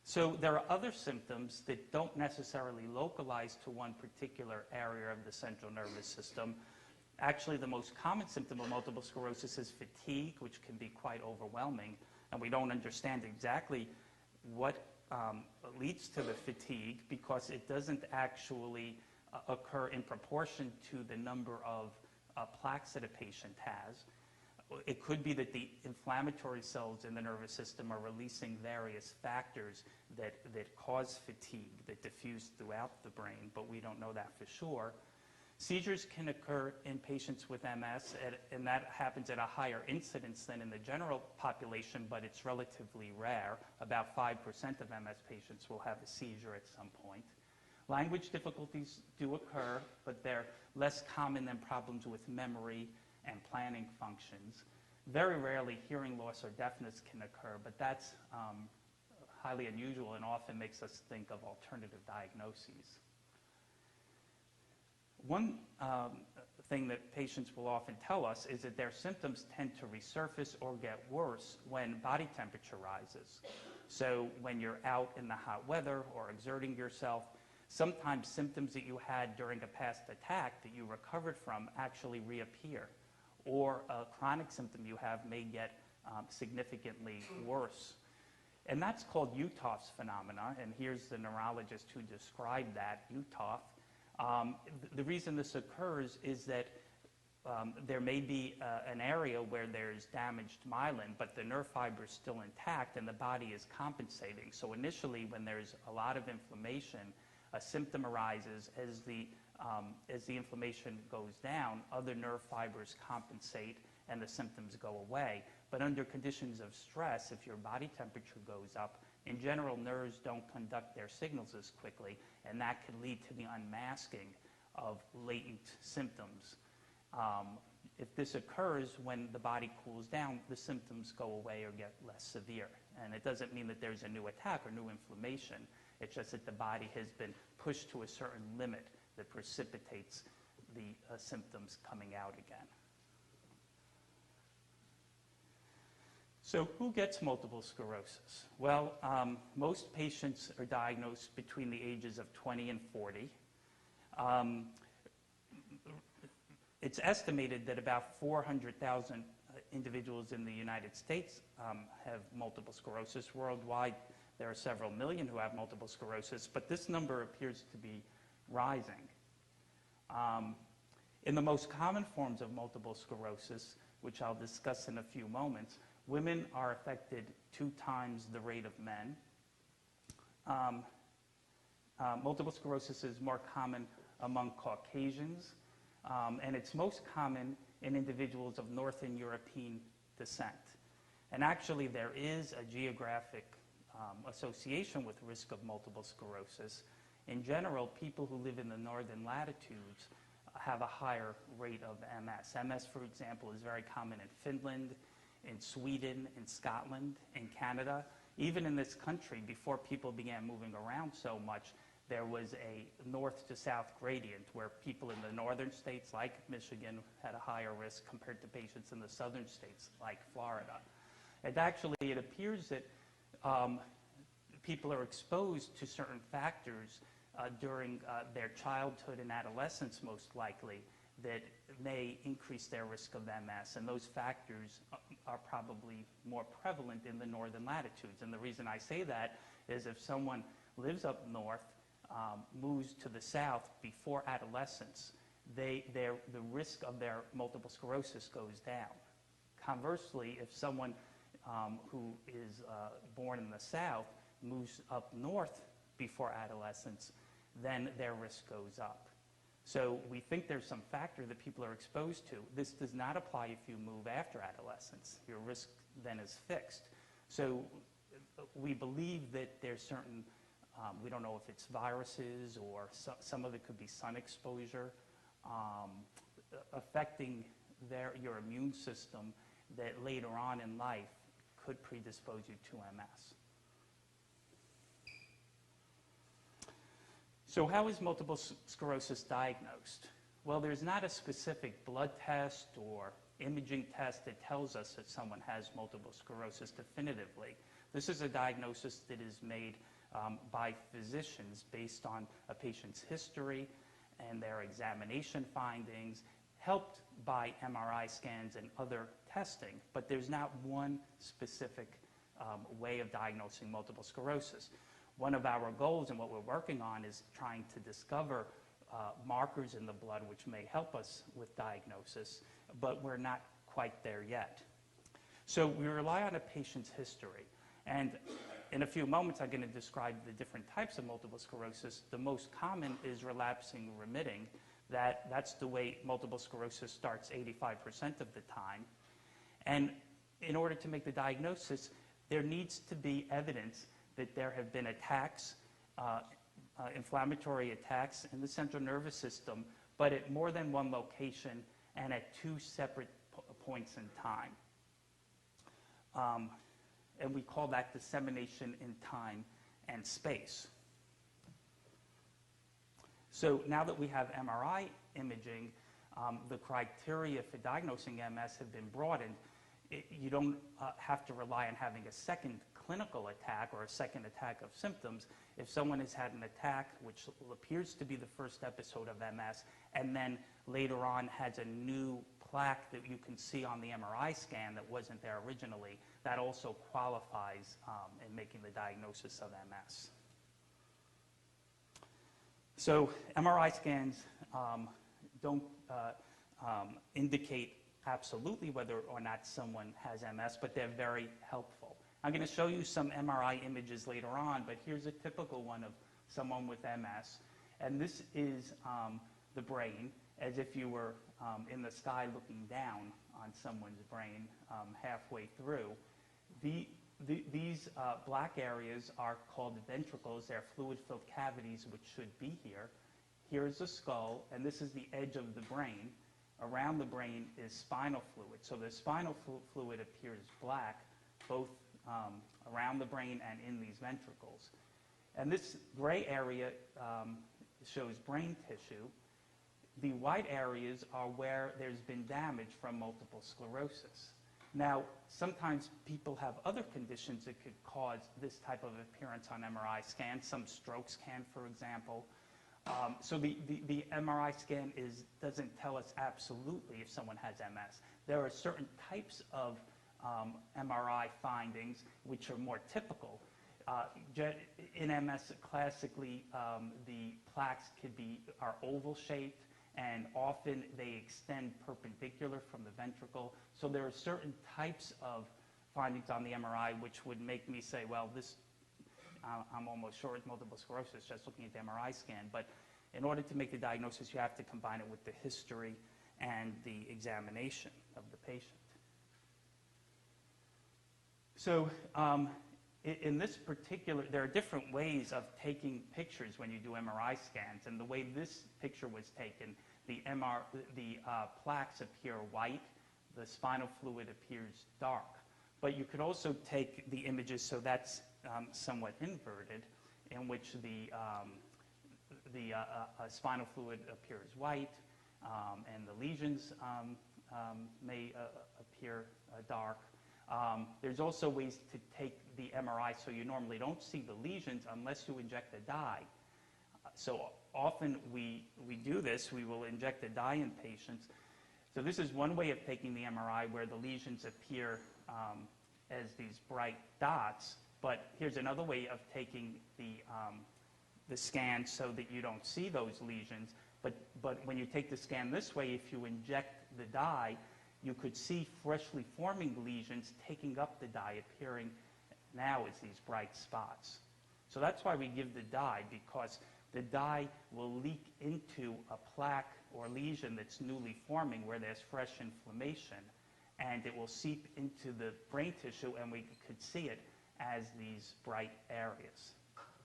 So there are other symptoms that don't necessarily localize to one particular area of the central nervous system. Actually, the most common symptom of multiple sclerosis is fatigue, which can be quite overwhelming, and we don't understand exactly what leads to the fatigue because it doesn't actually occur in proportion to the number of plaques that a patient has. It could be that the inflammatory cells in the nervous system are releasing various factors that cause fatigue, that diffuse throughout the brain, but we don't know that for sure. Seizures can occur in patients with MS, and that happens at a higher incidence than in the general population, but it's relatively rare. About 5% of MS patients will have a seizure at some point. Language difficulties do occur, but they're less common than problems with memory and planning functions. Very rarely hearing loss or deafness can occur, but that's highly unusual and often makes us think of alternative diagnoses. One thing that patients will often tell us is that their symptoms tend to resurface or get worse when body temperature rises. So when you're out in the hot weather or exerting yourself, sometimes symptoms that you had during a past attack that you recovered from actually reappear, or a chronic symptom you have may get significantly worse. And that's called Uthoff's phenomena, and here's the neurologist who described that, Uthoff. The reason this occurs is that there may be an area where there's damaged myelin, but the nerve fiber is still intact and the body is compensating. So initially, when there's a lot of inflammation, a symptom arises. As the inflammation goes down, other nerve fibers compensate and the symptoms go away. But under conditions of stress, if your body temperature goes up, in general, nerves don't conduct their signals as quickly, and that can lead to the unmasking of latent symptoms. If this occurs when the body cools down, the symptoms go away or get less severe. And it doesn't mean that there's a new attack or new inflammation. It's just that the body has been pushed to a certain limit that precipitates the symptoms coming out again. So who gets multiple sclerosis? Well, most patients are diagnosed between the ages of 20 and 40. It's estimated that about 400,000 individuals in the United States have multiple sclerosis. Worldwide, there are several million who have multiple sclerosis, but this number appears to be rising. In the most common forms of multiple sclerosis, which I'll discuss in a few moments, women are affected 2 times the rate of men. Multiple sclerosis is more common among Caucasians, and it's most common in individuals of Northern European descent. And actually, there is a geographic association with risk of multiple sclerosis. In general, people who live in the northern latitudes have a higher rate of MS. MS, for example, is very common in Finland, in Sweden, in Scotland, in Canada. Even in this country, before people began moving around so much, there was a north to south gradient where people in the northern states, like Michigan, had a higher risk compared to patients in the southern states, like Florida. And actually, it appears that people are exposed to certain factors during their childhood and adolescence, most likely, that may increase their risk of MS. And those factors are probably more prevalent in the northern latitudes. And the reason I say that is if someone lives up north, moves to the south before adolescence, the risk of their multiple sclerosis goes down. Conversely, if someone who is born in the south moves up north before adolescence, then their risk goes up. So we think there's some factor that people are exposed to. This does not apply if you move after adolescence. Your risk then is fixed. So we believe that there's certain, we don't know if it's viruses or some of it could be sun exposure, affecting your immune system that later on in life could predispose you to MS. So how is multiple sclerosis diagnosed? Well, there's not a specific blood test or imaging test that tells us that someone has multiple sclerosis definitively. This is a diagnosis that is made by physicians based on a patient's history and their examination findings, helped by MRI scans and other testing, but there's not one specific way of diagnosing multiple sclerosis. One of our goals and what we're working on is trying to discover markers in the blood which may help us with diagnosis, but we're not quite there yet. So we rely on a patient's history. And in a few moments, I'm going to describe the different types of multiple sclerosis. The most common is relapsing remitting. That's the way multiple sclerosis starts 85% of the time. And in order to make the diagnosis, there needs to be evidence that there have been attacks, inflammatory attacks in the central nervous system, but at more than one location and at two separate points in time. And we call that dissemination in time and space. So now that we have MRI imaging, the criteria for diagnosing MS have been broadened. You don't have to rely on having a second clinical attack or a second attack of symptoms. If someone has had an attack, which appears to be the first episode of MS, and then later on has a new plaque that you can see on the MRI scan that wasn't there originally, that also qualifies in making the diagnosis of MS. So MRI scans don't indicate absolutely whether or not someone has MS, but they're very helpful. I'm going to show you some MRI images later on, but here's a typical one of someone with MS. And this is the brain, as if you were in the sky looking down on someone's brain halfway through. These black areas are called ventricles. They're fluid-filled cavities, which should be here. Here's the skull, and this is the edge of the brain. Around the brain is spinal fluid. So the spinal fluid appears black, both around the brain and in these ventricles. And this gray area shows brain tissue. The white areas are where there's been damage from multiple sclerosis. Now, sometimes people have other conditions that could cause this type of appearance on MRI scans. Some strokes can, for example. So the MRI scan doesn't tell us absolutely if someone has MS. There are certain types of MRI findings which are more typical. In MS, classically, the plaques are oval-shaped, and often they extend perpendicular from the ventricle. So there are certain types of findings on the MRI which would make me say, well, I'm almost sure it's multiple sclerosis just looking at the MRI scan. But in order to make the diagnosis, you have to combine it with the history and the examination of the patient. So in this particular, there are different ways of taking pictures when you do MRI scans. And the way this picture was taken, the plaques appear white, the spinal fluid appears dark. But you could also take the images so that's somewhat inverted, in which the spinal fluid appears white, and the lesions may appear dark. There's also ways to take the MRI so you normally don't see the lesions unless you inject a dye. So often we do this. We will inject a dye in patients. So this is one way of taking the MRI where the lesions appear as these bright dots. But here's another way of taking the scan so that you don't see those lesions. But when you take the scan this way, if you inject the dye, you could see freshly forming lesions taking up the dye, appearing now as these bright spots. So that's why we give the dye, because the dye will leak into a plaque or lesion that's newly forming where there's fresh inflammation, and it will seep into the brain tissue, and we could see it as these bright areas.